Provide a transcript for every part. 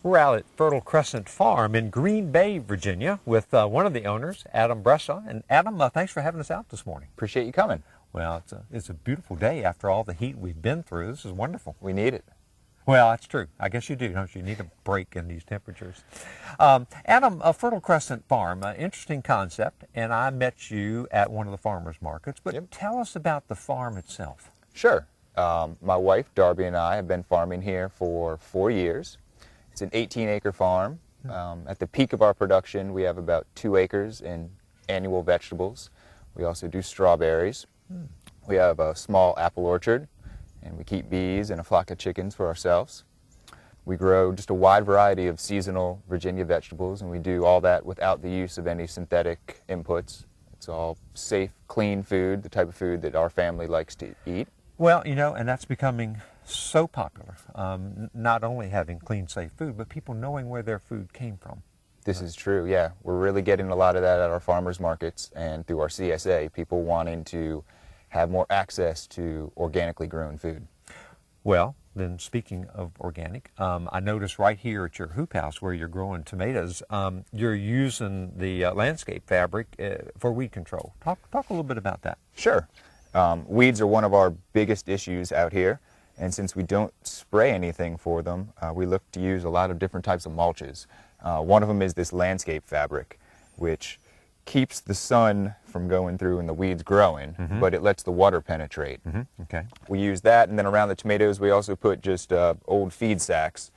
We're out at Fertile Crescent Farm in Green Bay, Virginia, with one of the owners, Adam Bressa. And Adam, thanks for having us out this morning. Appreciate you coming. Well, it's a beautiful day after all the heat we've been through. This is wonderful. We need it. Well, that's true. I guess you do, don't you? You need a break in these temperatures. Adam, Fertile Crescent Farm, interesting concept, and I met you at one of the farmers markets. But tell us about the farm itself. Sure. My wife, Darby, and I have been farming here for 4 years. It's an 18-acre farm. At the peak of our production, we have about 2 acres in annual vegetables. We also do strawberries. We have a small apple orchard, and we keep bees and a flock of chickens for ourselves. We grow just a wide variety of seasonal Virginia vegetables, and we do all that without the use of any synthetic inputs. It's all safe, clean food, the type of food that our family likes to eat. Well, you know, and that's becoming so popular, not only having clean, safe food, but people knowing where their food came from. This is true, yeah. We're really getting a lot of that at our farmers markets and through our CSA, people wanting to have more access to organically grown food. Well, then speaking of organic, I noticed right here at your hoop house where you're growing tomatoes, you're using the landscape fabric for weed control. Talk a little bit about that. Sure. Weeds are one of our biggest issues out here, and since we don't spray anything for them, we look to use a lot of different types of mulches. One of them is this landscape fabric, which keeps the sun from going through and the weeds growing, but it lets the water penetrate. Okay. We use that, and then around the tomatoes we also put just old feed sacks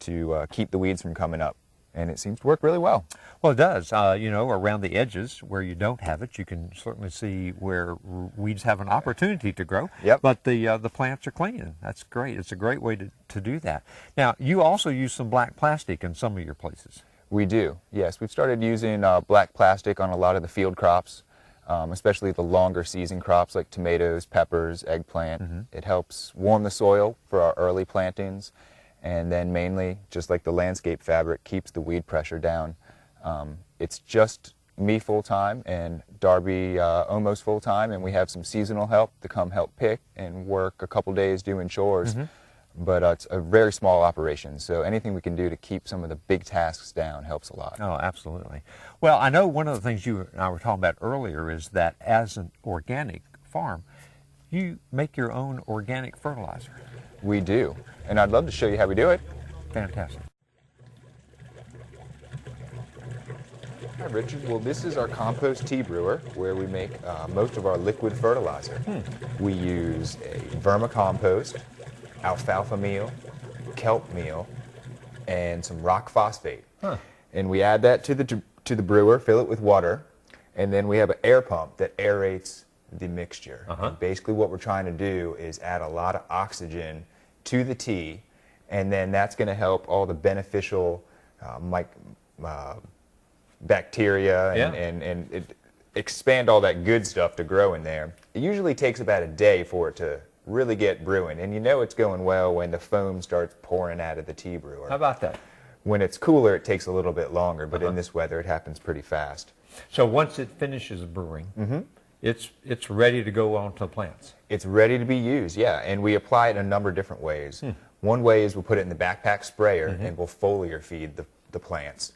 to keep the weeds from coming up. And it seems to work really well. Well, it does. You know, around the edges where you don't have it, you can certainly see where weeds have an opportunity to grow. Yep. But the plants are clean. That's great. It's a great way to do that. Now, you also use some black plastic in some of your places. We do, yes. We've started using black plastic on a lot of the field crops, especially the longer season crops like tomatoes, peppers, eggplant. It helps warm the soil for our early plantings. And then mainly, just like the landscape fabric, keeps the weed pressure down. It's just me full-time and Darby almost full-time, and we have some seasonal help to come help pick and work a couple days doing chores. But it's a very small operation, so anything we can do to keep some of the big tasks down helps a lot. Oh, absolutely. Well, I know one of the things you and I were talking about earlier is that as an organic farm, you make your own organic fertilizer. We do, and I'd love to show you how we do it. Fantastic. Hi, Richard. Well, this is our compost tea brewer where we make most of our liquid fertilizer. We use a vermicompost, alfalfa meal, kelp meal, and some rock phosphate. And we add that to the brewer, fill it with water, and then we have an air pump that aerates the mixture. And basically what we're trying to do is add a lot of oxygen to the tea, and then that's going to help all the beneficial bacteria and expand all that good stuff to grow in there. It usually takes about a day for it to really get brewing, and you know it's going well when the foam starts pouring out of the tea brewer. How about that? When it's cooler, it takes a little bit longer, but in this weather it happens pretty fast. So once it finishes brewing, it's ready to go onto the plants. It's ready to be used, yeah, and we apply it in a number of different ways. One way is we'll put it in the backpack sprayer and we'll foliar feed the plants.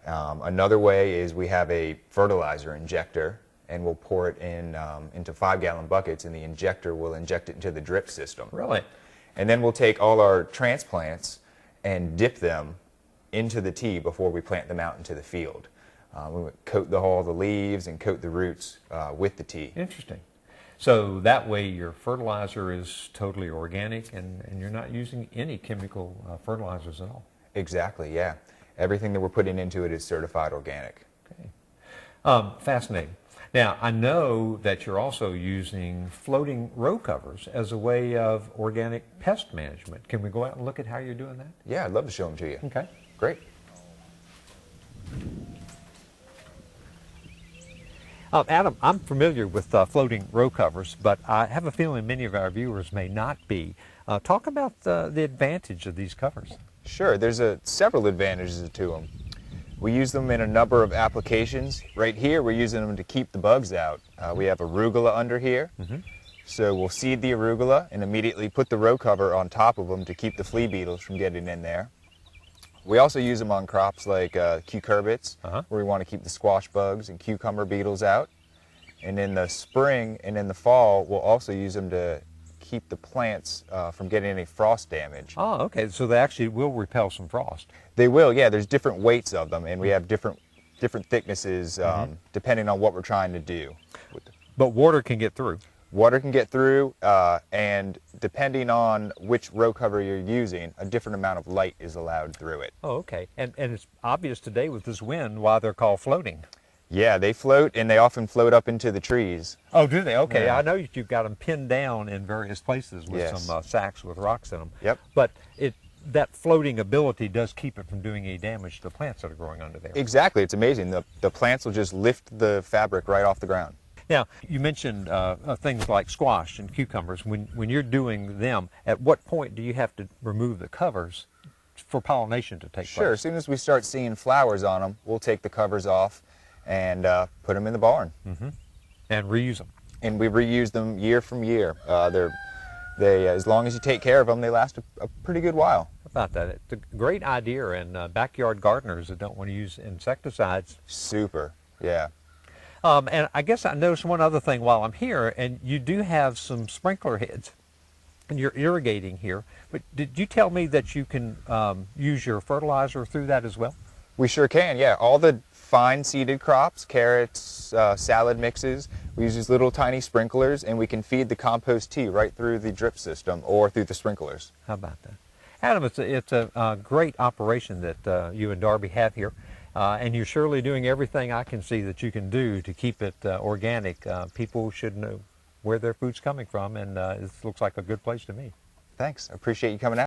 Another way is we have a fertilizer injector, and we'll pour it in into 5-gallon buckets, and the injector will inject it into the drip system. Really? And then we'll take all our transplants and dip them into the tea before we plant them out into the field. We would coat all the leaves and coat the roots with the tea. Interesting. So that way your fertilizer is totally organic, and you're not using any chemical fertilizers at all. Exactly, yeah. Everything that we're putting into it is certified organic. Okay. Fascinating. Now, I know that you're also using floating row covers as a way of organic pest management. Can we go out and look at how you're doing that? Yeah, I'd love to show them to you. Okay. Great. Adam, I'm familiar with floating row covers, but I have a feeling many of our viewers may not be. Talk about the advantage of these covers. Sure, there's several advantages to them. We use them in a number of applications. Right here, we're using them to keep the bugs out. We have arugula under here. So we'll seed the arugula and immediately put the row cover on top of them to keep the flea beetles from getting in there. We also use them on crops like cucurbits, Uh-huh. where we want to keep the squash bugs and cucumber beetles out. And in the spring and in the fall, we'll also use them to keep the plants from getting any frost damage. Oh, okay. So they actually will repel some frost. They will, yeah. There's different weights of them, and we have different thicknesses depending on what we're trying to do. But water can get through. Water can get through, and depending on which row cover you're using, a different amount of light is allowed through it. Oh, okay. And it's obvious today with this wind why they're called floating. Yeah, they float, and they often float up into the trees. Oh, do they? Okay. Yeah. I know you've got them pinned down in various places with Yes. some sacks with rocks in them. Yep. But that floating ability does keep it from doing any damage to the plants that are growing under there. Exactly. It's amazing. The plants will just lift the fabric right off the ground. Now, you mentioned things like squash and cucumbers. When you're doing them, at what point do you have to remove the covers for pollination to take Sure. place? As soon as we start seeing flowers on them, we'll take the covers off and put them in the barn. And reuse them. And we reuse them year from year. They as long as you take care of them, they last a pretty good while. How about that? It's a great idea, and backyard gardeners that don't want to use insecticides. Super. Yeah. And I guess I noticed one other thing while I'm here, and you do have some sprinkler heads, and you're irrigating here. But did you tell me that you can use your fertilizer through that as well? We sure can, yeah. All the fine seeded crops, carrots, salad mixes, we use these little tiny sprinklers, and we can feed the compost tea right through the drip system or through the sprinklers. How about that? Adam, it's a great operation that you and Darby have here. And you're surely doing everything I can see that you can do to keep it organic. People should know where their food's coming from, and it looks like a good place to me. Thanks. I appreciate you coming out.